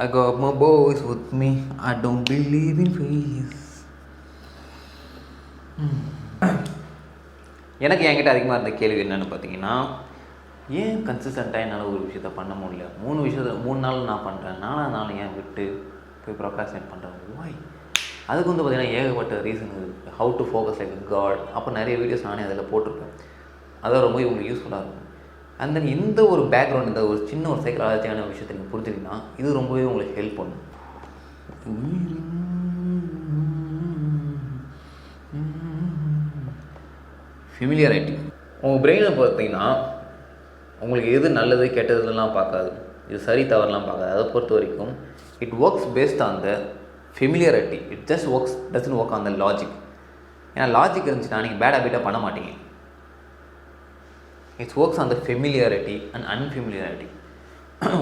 I got my boys with me. I don't believe in fees. எனக்கு என்கிட்ட அதிகமாக இருந்த கேள்வி என்னென்னு பார்த்தீங்கன்னா, ஏன் கன்சிஸ்டண்ட்டாக என்னால் ஒரு விஷயத்த பண்ண முடியல? 3 நாள் நான் பண்ணுறேன், 4ஆவது நாள் ஏன் விட்டு போய் ப்ரொக்ராஸ்டினேட் பண்ணுறேன்? வாய். அதுக்கு வந்து பார்த்திங்கன்னா ஏகப்பட்ட ரீசன் இருக்குது. How to focus like god. அப்போ நிறைய வீடியோஸ் நானே அதில் போட்டிருப்பேன். அதான் ரொம்ப உங்களுக்கு யூஸ்ஃபுல்லாக இருக்கும். அண்ட் தென் இந்த ஒரு பேக்ரவுண்ட், இந்த ஒரு சின்ன ஒரு சைக்காலஜியான விஷயத்தை நீங்கள் புரிஞ்சுக்கிங்கன்னா இது ரொம்பவே உங்களுக்கு ஹெல்ப் பண்ணும். ஃபெமிலியாரிட்டி. உங்கள் பிரெயினை பார்த்தீங்கன்னா உங்களுக்கு எது நல்லது கெட்டதுலாம் பார்க்காது, இது சரி தவறுலாம் பார்க்காது. அதை பொறுத்த வரைக்கும் it works based on the familiarity. It just works doesn't work on the logic. ஏன்னா லாஜிக் இருந்துச்சுன்னா நீங்கள் பேட் ஹேபிட்டாக பண்ண மாட்டீங்க. It's works on the familiarity and unfamiliarity.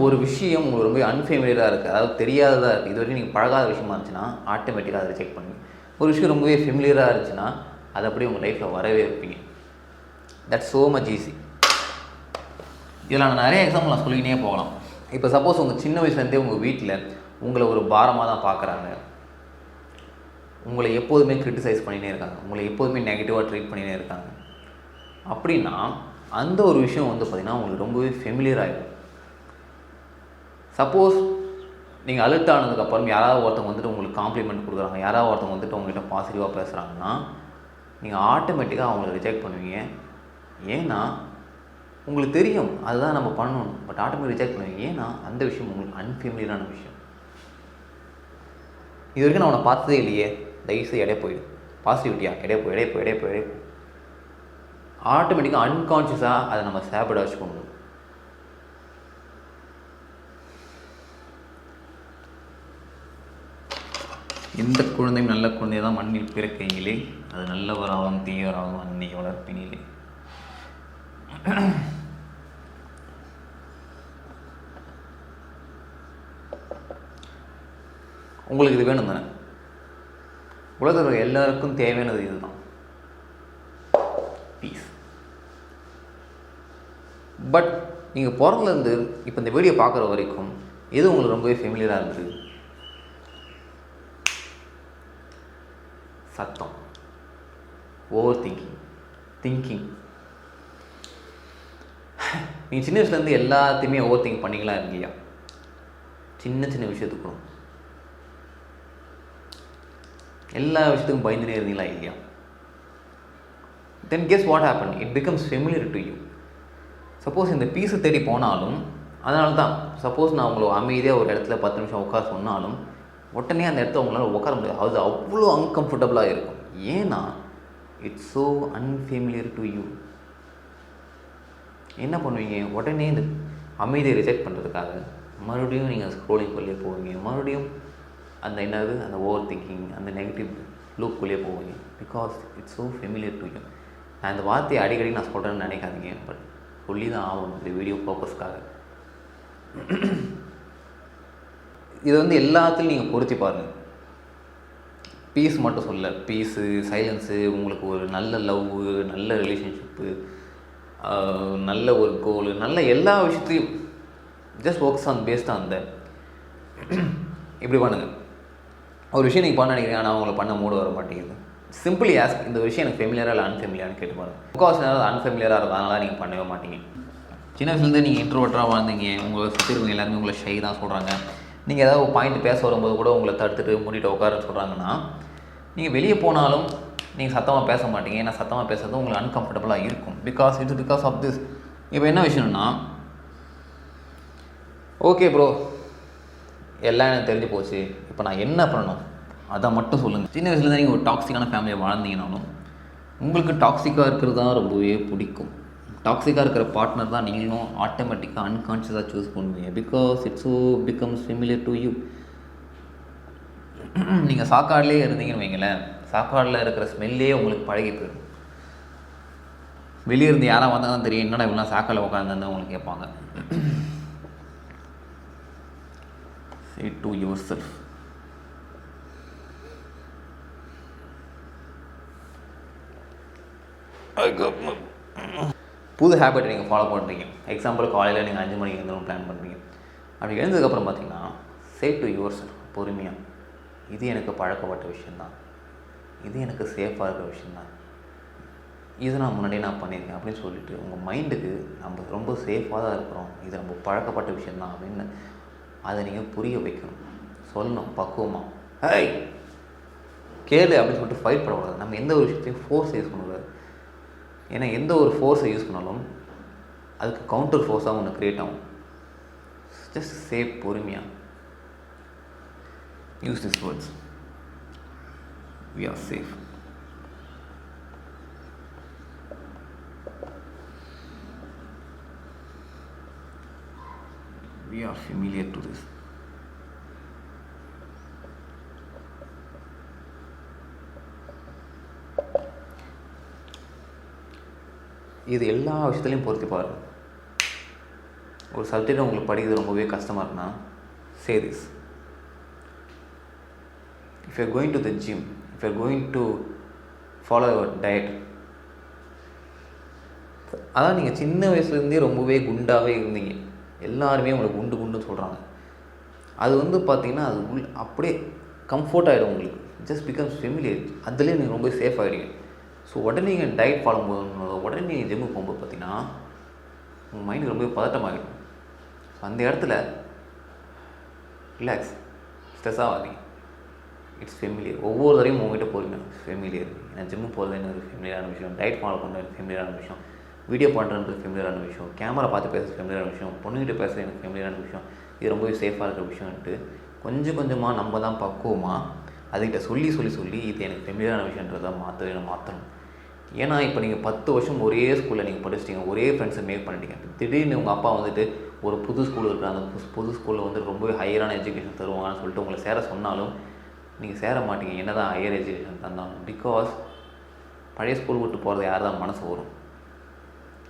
ஒரு விஷயம் உங்களுக்கு ரொம்ப அன்ஃபெமிலியராக இருக்குது, அதாவது தெரியாததாக இருக்குது, இது வரைக்கும் நீங்கள் பழகாத விஷயமா இருந்துச்சுன்னா ஆட்டோமேட்டிக்காக அதை செக் பண்ணுவீங்க. ஒரு விஷயம் ரொம்பவே ஃபெமிலியராக இருந்துச்சுன்னா அதை அப்படியே உங்கள் லைஃப்பில் வரவே வைப்பீங்க. That's so much easy. இதில் நான் நிறைய எக்ஸாம்பிள் நான் சொல்லிக்கினே போகலாம். இப்போ சப்போஸ் உங்கள் சின்ன வயசுலேருந்தே உங்கள் வீட்டில் உங்களை ஒரு பாரமாக தான் பார்க்குறாங்க, உங்களை எப்போதுமே கிரிட்டிசைஸ் பண்ணினே இருக்காங்க, உங்களை எப்போதுமே நெகட்டிவாக ட்ரீட் பண்ணினே இருக்காங்க அப்படின்னா அந்த ஒரு விஷயம் வந்து பார்த்திங்கன்னா உங்களுக்கு ரொம்பவே ஃபெமிலியர் ஆகிடும். சப்போஸ் நீங்கள் அலர்ட் ஆனதுக்கப்புறம் யாராவது ஒருத்தவங்க வந்துட்டு உங்களுக்கு காம்ப்ளிமெண்ட் கொடுக்குறாங்க, யாராவது ஒருத்தவங்க வந்துட்டு உங்கள்கிட்ட பாசிட்டிவாக பேசுகிறாங்கன்னா நீங்கள் ஆட்டோமேட்டிக்காக அவங்கள ரிஜெக்ட் பண்ணுவீங்க. ஏன்னா உங்களுக்கு தெரியும் அதுதான் நம்ம பண்ணணும், பட் ஆட்டோமேட்டிக் ரிஜெக்ட் பண்ணுவீங்க. ஏன்னா அந்த விஷயம் உங்களுக்கு அன்ஃபெமிலியரான விஷயம். இது வரைக்கும் நான் அவனை பார்த்ததே இல்லையே, தயவுசெய்து இடையே போயிடும். பாசிட்டிவிட்டியா இடையே போய் ஆட்டோமேட்டிக்காக அன்கான்ஷியஸாக அதை நம்ம சேபடாக வச்சுக்கணும். எந்த குழந்தையும் நல்ல குழந்தைய தான் மண்ணில் பிறக்கையிலே, அது நல்லவராகவும் தீயவராகவும் அன்னை வளர்ப்பினிலே. உங்களுக்கு இது வேணும் தானே? உலகத்தில் எல்லாருக்கும் தேவையானது இதுதான், பீஸ். பட் நீங்கள் பிறந்தலேருந்து இப்போ இந்த வீடியோ பார்க்குற வரைக்கும் எது உங்களுக்கு ரொம்பவே ஃபெமிலியராக இருந்தது? சத்தம், ஓவர் திங்கிங். நீங்கள் சின்ன வயசுலேருந்து எல்லாத்தையுமே ஓவர் திங்க் பண்ணிங்களா இல்லையா? சின்ன சின்ன விஷயத்துக்கும் எல்லா விஷயத்துக்கும் பயந்துனே இருந்தீங்களா இல்லையா? Then guess what happen, it becomes familiar to you. Suppose இந்த பீஸை தேடி போனாலும், அதனால தான் சப்போஸ் நான் உங்களை அமைதியாக ஒரு இடத்துல 10 நிமிஷம் உட்கார சொன்னாலும் உடனே அந்த இடத்துல உங்களால் உட்கார முடியாது. அது அவ்வளோ அன்கம்ஃபர்டபுளாக இருக்கும். ஏன்னா it's so unfamiliar to you. என்ன பண்ணுவீங்க? உடனே இந்த அமைதியை ரிஜெக்ட் பண்ணுறதுக்காக மறுபடியும் நீங்கள் ஸ்க்ரோலிங்குள்ளே போவீங்க, மறுபடியும் அந்த அந்த ஓவர் திங்கிங், அந்த நெகட்டிவ் லூப்புக்குள்ளேயே போவீங்க. Because it's so familiar to you. நான் இந்த வார்த்தையை அடிக்கடி நான் சொல்கிறேன்னு நினைக்காதீங்க, பட் சொல்லி தான் ஆகணும் இந்த வீடியோ பர்பஸ்க்காக. இதை வந்து எல்லாத்துலையும் நீங்கள் பொருத்தி பாருங்கள். பீஸ் மட்டும் சொல்ல, பீஸு, சைலன்ஸு, உங்களுக்கு ஒரு நல்ல லவ், நல்ல ரிலேஷன்ஷிப்பு, நல்ல ஒரு கோல், நல்ல எல்லா விஷயத்தையும் just works on paste on த. இப்படி பண்ணுங்கள். ஒரு விஷயம் நீங்கள் பண்ண நினைக்கிறீங்க, ஆனால் அவங்கள பண்ண மூட வர மாட்டேங்குது. சிம்பிளி ஆஸ்க், இந்த விஷயம் எனக்கு ஃபெமிலியராக இல்லை அன்ஃபெமிலியரானு கேட்டு பாருங்கள். முக்கால்வாசி நேரம் அன்ஃபெமிலியராக இருக்கும், அதனால நீங்கள் பண்ணவே மாட்டீங்க. சின்ன வயசுலேருந்து நீங்கள் இன்ட்ரோவர்ட்டாக வாழ்ந்தீங்க, உங்களை சுற்றி இருக்கவங்க எல்லாருமே உங்களை ஷை தான் சொல்கிறாங்க. நீங்கள் ஏதாவது ஒரு பாயிண்ட் பேச வரும்போது கூட உங்களை தடுத்துட்டு மூடிட்டு உட்காருன்னு சொல்கிறாங்கன்னா, நீங்கள் வெளியே போனாலும் நீங்கள் சத்தமாக பேச மாட்டீங்க. ஏன்னா சத்தமாக பேசுறது உங்களுக்கு அன்கம்ஃபர்டபுளாக இருக்கும். Because of this. இப்போ என்ன விஷயம்னா, ஓகே ப்ரோ எல்லாம் எனக்கு தெரிஞ்சு போச்சு, இப்போ நான் என்ன பண்ணணும் அதை மட்டும் சொல்லுங்கள். சின்ன வயசுலேருந்து நீங்கள் ஒரு டாக்ஸிக்கான ஃபேமிலியை வாழ்ந்தீங்கனாலும் உங்களுக்கு டாக்ஸிக்காக இருக்கிறது தான் ரொம்பவே பிடிக்கும். டாக்ஸிக்காக இருக்கிற பார்ட்னர் தான் நீங்களும் ஆட்டோமேட்டிக்காக அன்கான்ஷியஸாக சூஸ் பண்ணுவீங்க. Because it's so becomes familiar to you. நீங்கள் சாக்காடுலேயே இருந்தீங்கன்னு வைங்களேன், சாக்காடில் இருக்கிற ஸ்மெல்லே உங்களுக்கு பழகி போயிடும். வெளியே இருந்து யாராக வந்தால் தான் தெரியும், என்னடா இவ்வளோ சாக்காடில் உட்காந்துருந்தா உங்களுக்கு கேட்பாங்க. Say to yourself. புது ஹேபிட்டை நீங்கள் ஃபாலோ பண்ணுறீங்க. எக்ஸாம்பிள் காலையில் நீங்கள் 5 மணிக்கு எழுந்தணும் பிளான் பண்ணுறீங்க. அப்படி எழுந்ததுக்கப்புறம் பார்த்தீங்கன்னா சே டு யுவர் செல்ஃப் பொறுமையாக, இது எனக்கு பழக்கப்பட்ட விஷயந்தான், இது எனக்கு சேஃபாக இருக்கிற விஷயந்தான், இது நான் முன்னாடியே நான் பண்ணியிருக்கேன் அப்படின்னு சொல்லிவிட்டு உங்கள் மைண்டுக்கு நம்ம ரொம்ப சேஃபாக தான் இருக்கிறோம், இது நம்ம பழக்கப்பட்ட விஷயந்தான் அப்படின்னு அதை நீங்கள் புரிய வைக்கணும், சொல்லணும் பக்குவமாக. ஹேய் கேளு அப்படின்னு சொல்லிட்டு ஃபைட் பண்ணக்கூடாது. நம்ம எந்த ஒரு விஷயத்தையும் ஃபோர்ஸை யூஸ் பண்ணக்கூடாது. ஏன்னா எந்த ஒரு ஃபோர்ஸை யூஸ் பண்ணாலும் அதுக்கு கவுண்டர் ஃபோர்ஸாக ஒன்று க்ரியேட் ஆகும். ஜஸ்ட் சேஃப் பொறுமையாக use this words, we are safe. We are familiar to this. இது எல்லா விஷயத்துலையும் பொறுத்து பாருங்கள். ஒரு சப்ஜெக்ட் உங்களுக்கு படிக்கிறது ரொம்பவே கஷ்டமாக இருக்குன்னா say this. If you are going to the gym, if you are going to follow your diet, அதான் நீங்கள் சின்ன வயசுலேருந்தே ரொம்பவே குண்டாகவே இருந்தீங்க, எல்லாருமே உங்களுக்கு குண்டு குண்டுன்னு சொல்கிறாங்க. அது வந்து பார்த்திங்கன்னா அது அப்படியே கம்ஃபர்ட் ஆகிடும் உங்களுக்கு, ஜஸ்ட் பிகம்ஸ் ஃபெமிலியர். அதுலேயே நீங்கள் ரொம்ப சேஃப் ஆகிடுங்க. ஸோ உடனே நீங்கள் டயட் ஃபாலோ போகும்போது, உடனே நீங்கள் ஜிம்முக்கு போகும்போது பார்த்திங்கன்னா உங்கள் மைண்டு ரொம்ப பதட்டமாகிடும். ஸோ அந்த இடத்துல ரிலாக்ஸ், ஸ்ட்ரெஸ் ஆகாதீங்க. It's familiar. ஒவ்வொரு தரையும் உங்கள்கிட்ட போகிறீங்க ஃபெமிலியர். ஏன்னா ஜிம்மு போகிறது என்ன ஒரு ஃபெமிலியரான விஷயம், டயட் ஃபாலோ பண்ணுறது ஃபெமிலியரான விஷயம், வீடியோ பண்ணுறது ஃபெமிலியரான விஷயம், கேமரா பார்த்து பேசுகிறது ஃபெமிலியரான விஷயம், பொண்ணுகிட்ட பேசுகிறது எனக்கு ஃபெமிலியரான விஷயம், இது ரொம்பவே சேஃபாக இருக்கிற விஷயம்ன்ட்டு கொஞ்சம் கொஞ்சமாக நம்ம தான் பக்குவமாக அதுக்கிட்ட சொல்லி சொல்லி சொல்லி இது எனக்கு ஃபெமிலியரான விஷயன்றதை மாற்றணும். ஏன்னா இப்போ நீங்கள் 10 வருஷம் ஒரே ஸ்கூலில் நீங்கள் படிச்சிட்டிங்க, ஒரே ஃப்ரெண்ட்ஸை மேக் பண்ணிட்டீங்க. திடீர்னு உங்கள் அப்பா வந்துட்டு ஒரு புது ஸ்கூல் இருக்கிற அந்த புது ஸ்கூலில் வந்து ரொம்பவே ஹையரான எஜுகேஷன் தருவாங்கன்னு சொல்லிட்டு உங்களை சேர சொன்னாலும் நீங்கள் சேர மாட்டீங்க, என்ன தான் ஹையர் எஜுகேஷன் தந்தாலும். பிகாஸ் பழைய ஸ்கூல் விட்டு போகிறது யார் தான் மனசு வரும்.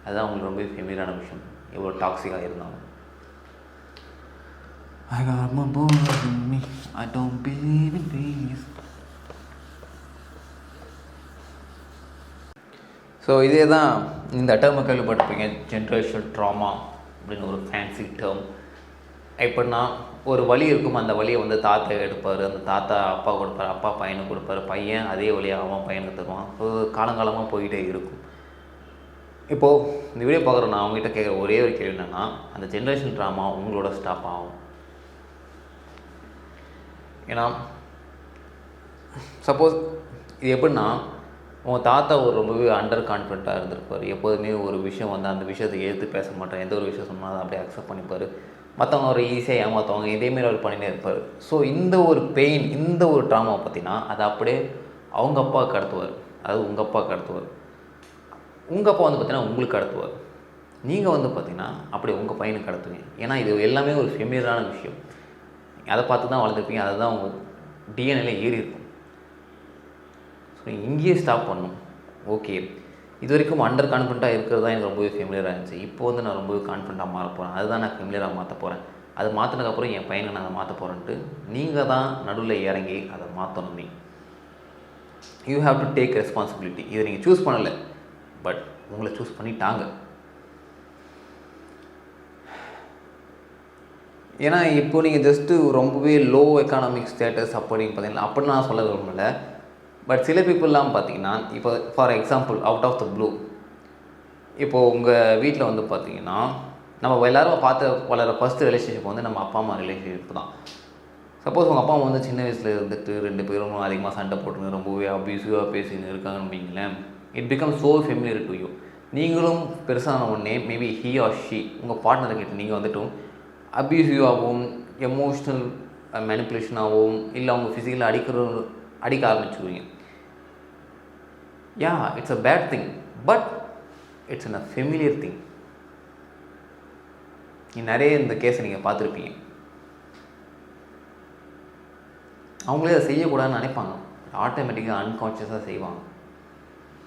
அதுதான் உங்களுக்கு ரொம்ப ஃபெமிலியரான விஷயம், எவ்வளோ டாக்ஸிக்காக இருந்தாலும். I got my boys in me, I don't believe in peace. So இதே தான் இந்த டேர்மை கேள்விப்பட்டிருப்பீங்க, ஜென்ரேஷனல் ட்ராமா அப்படின்னு ஒரு ஃபேன்சி டேர்ம். எப்படின்னா ஒரு வலி இருக்கும், அந்த வலியை வந்து தாத்தா எடுப்பார், அந்த தாத்தா அப்பா கொடுப்பார், அப்பா பையனுக்கு கொடுப்பார், பையன் அதே வழியை அவன் பையனுக்கு தருவான். ஸோ காலங்காலமாக போய்கிட்டே இருக்கும். இப்போது இந்த வீடியோ பார்க்குற நான் அவங்ககிட்ட கேட்குற ஒரே ஒரு கேள்வி என்னென்னா, அந்த ஜென்ரேஷன் ட்ராமா உங்களோட ஸ்டாப் ஆகும். ஏன்னா சப்போஸ் இது எப்படின்னா, உங்கள் தாத்தா ஒரு ரொம்பவே அண்டர் கான்ஃபிடென்ட்டாக இருந்திருப்பார். எப்போதுமே ஒரு விஷயம் வந்து அந்த விஷயத்தை எடுத்து பேச மாட்டார், எந்த ஒரு விஷயம் சொன்னாலும் அப்படியே அக்செப்ட் பண்ணிப்பார், மற்றவங்க ஒரு ஈஸியாக ஏமாற்றுவாங்க, இதேமாரி அவர் பண்ணிகிட்டே இருப்பார். ஸோ இந்த ஒரு பெயின், இந்த ஒரு ட்ராமாவை பார்த்தீங்கன்னா அதை அப்படியே அவங்க அப்பாவுக்கு கடத்துவார், அதாவது உங்கள் அப்பாவுக்கு கடத்துவார். உங்கள் அப்பா வந்து பார்த்திங்கன்னா உங்களுக்கு கடத்துவார். நீங்கள் வந்து பார்த்திங்கன்னா அப்படியே உங்கள் பையனுக்கு கடத்துவீங்க. ஏன்னா இது எல்லாமே ஒரு ஃபெமிலியரான விஷயம், அதை பார்த்து தான் வளர்ந்துருப்பீங்க, அதை தான் உங்கள் டிஎன்ஏல ஏறி இருக்கும். ஸோ இங்கேயே ஸ்டாப் பண்ணணும். ஓகே, இது வரைக்கும் அண்டர் கான்ஃபிடென்ட்டாக இருக்கிறது தான் எனக்கு ரொம்பவே ஃபெமிலியராக இருந்துச்சு, இப்போ வந்து நான் ரொம்பவே கான்ஃபிடென்ட்டாக மாற போகிறேன், அதுதான் நான் ஃபெமிலியராக மாற்ற போகிறேன், அது மாற்றினதுக்கப்புறம் என் பையனை நான் அதை மாற்ற போகிறேன்ட்டு நீங்கள் தான் நடுவில் இறங்கி அதை மாற்றணும். நீங்கள் you have to take responsibility. இதை நீங்கள் சூஸ் பண்ணலை, பட் உங்களை சூஸ் பண்ணிட்டாங்க. ஏன்னா இப்போ நீங்கள் ஜஸ்ட்டு ரொம்பவே லோ எக்கானமிக் ஸ்டேட்டஸ் அப்படின்னு பார்த்தீங்கன்னா, அப்படின்னு நான் சொல்ல விரும்பலை. பட் சில பீப்புளெலாம் பார்த்தீங்கன்னா, இப்போ for example out of the blue, இப்போது உங்கள் வீட்டில் வந்து பார்த்தீங்கன்னா நம்ம எல்லோரும் பார்த்து வளர ஃபஸ்ட்டு ரிலேஷன்ஷிப் வந்து நம்ம அப்பா அம்மா ரிலேஷன்ஷிப் தான். சப்போஸ் உங்கள் அப்பா அம்மா வந்து சின்ன வயசில் இருந்துட்டு 2 பேரும் அதிகமாக சண்டை போட்டுன்னு ரொம்பவே அப்யூசிவாக பேசின்னு இருக்காங்கன்னு வைங்களேன், it become so familiar to you. நீங்களும் பெருசான உடனே மேபி ஹீ ஆர் ஷீ உங்கள் பார்ட்னரை கிட்ட நீங்கள் வந்துட்டும் அப்யூசிவாகவும் எமோஷ்னல் மேனிப்புலேஷனாகவும் இல்லை அவங்க ஃபிசிக்கலாக அடிக்க ஆரம்பிச்சுருவீங்க. Yeah, it's a bad thing, but it's a familiar thing. நிறைய இந்த கேஸை நீங்கள் பார்த்துருப்பீங்க. அவங்களே அதை செய்யக்கூடாதுன்னு நினைப்பாங்க, ஆட்டோமேட்டிக்காக அன்கான்ஷியஸாக செய்வாங்க.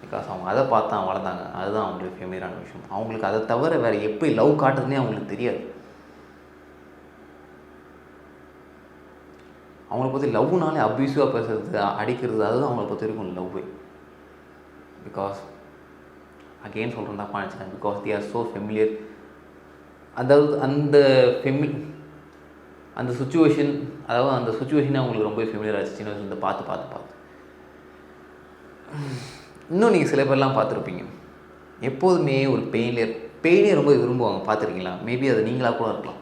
பிகாஸ் அவங்க அதை பார்த்து தான் வளர்ந்தாங்க, அதுதான் அவங்களுக்கு ஃபெமிலியரான விஷயம். அவங்களுக்கு அதை தவிர வேறு எப்படி லவ் காட்டுறதுனே அவங்களுக்கு தெரியாது. அவங்கள பற்றி லவ்னாலே அப்யூசிவாக பேசுறது, அடிக்கிறது, அதுதான் அவங்கள பற்றி இருக்கும் லவ்வே. பிகாஸ் அகெயின் சொல்கிறேன் தான் பாணிச்சிட்டேன், because they are so familiar. அதாவது அந்த அந்த சுச்சுவேஷன், அதாவது அந்த சுச்சுவேஷனே அவங்களுக்கு ரொம்ப ஃபெமிலியர் ஆச்சு சின்ன வயசுலேருந்து பார்த்து. இன்னும் நீங்கள் சில பேர்லாம் பார்த்துருப்பீங்க, எப்போதுமே ஒரு பெயினே ரொம்ப விரும்புவாங்க, பார்த்துருக்கீங்களா? மேபி அது நீங்களாக கூட இருக்கலாம்.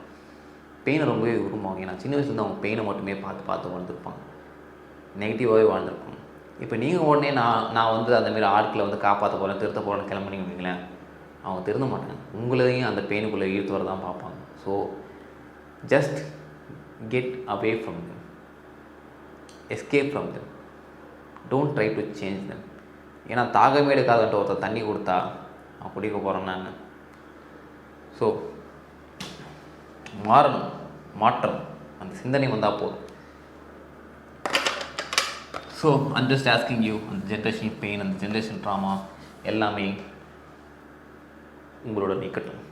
பெயினை ரொம்பவே விரும்புவாங்க. ஏன்னா சின்ன வயசுலேருந்து அவங்க பெயினை மட்டுமே பார்த்து வாழ்ந்துருப்பாங்க, நெகட்டிவாகவே வாழ்ந்துருப்பாங்க. இப்போ நீங்கள் உடனே நான் வந்து அந்தமாரி ஆட்களை வந்து காப்பாற்ற போகிறேன், திருத்த போகிறேன்னு கிளம்புனீங்கன்னு வைங்களேன், அவங்க திருந்த மாட்டாங்க, உங்களையும் அந்த பெயினுக்குள்ளே இழுத்து வர தான் பார்ப்பாங்க. So just get away from them, escape from them, don't try to change them. ஏன்னா தாகமே எடுக்காதன்ட்டு ஒருத்தர் தண்ணி கொடுத்தா அவன் குடிக்க போகிறேன் நான். ஸோ மாற்றம் அந்த சிந்தனை வந்தால் போதும். So I'm just asking you, அந்த ஜென்ரேஷன் பெயின், அந்த ஜென்ரேஷன் ட்ராமா எல்லாமே உங்களோட நிக்கட்டும்.